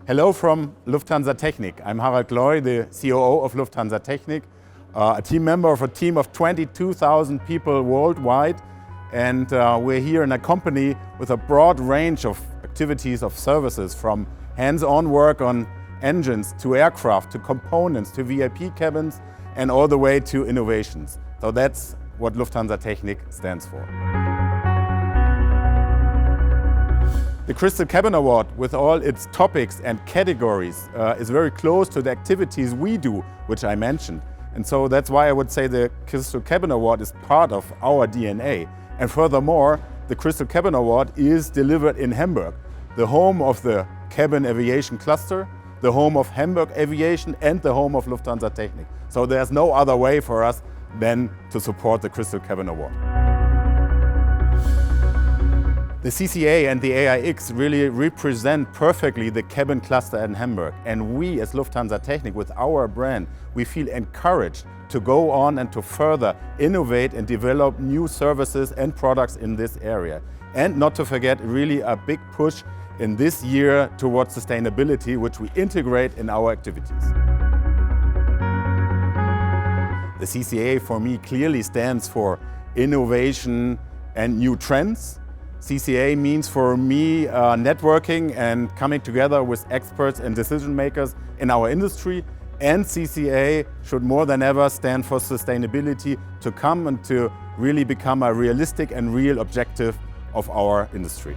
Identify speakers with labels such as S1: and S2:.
S1: Hello from Lufthansa Technik. I'm Harald Gloy, the COO of Lufthansa Technik, a team member of a team of 22,000 people worldwide. And we're here in a company with a broad range of activities, of services, from hands-on work on engines to aircraft to components to VIP cabins and all the way to innovations. So that's what Lufthansa Technik stands for. The Crystal Cabin Award, with all its topics and categories, is very close to the activities we do, which I mentioned. And so that's why I would say the Crystal Cabin Award is part of our DNA. And furthermore, the Crystal Cabin Award is delivered in Hamburg, the home of the cabin aviation cluster, the home of Hamburg Aviation and the home of Lufthansa Technik. So there's no other way for us than to support the Crystal Cabin Award. The CCA and the AIX really represent perfectly the cabin cluster in Hamburg. And we as Lufthansa Technik, with our brand, we feel encouraged to go on and to further innovate and develop new services and products in this area. And not to forget, really a big push in this year towards sustainability, which we integrate in our activities. The CCA for me clearly stands for innovation and new trends. CCA means for me networking and coming together with experts and decision makers in our industry. And CCA should more than ever stand for sustainability, to come and to really become a realistic and real objective of our industry.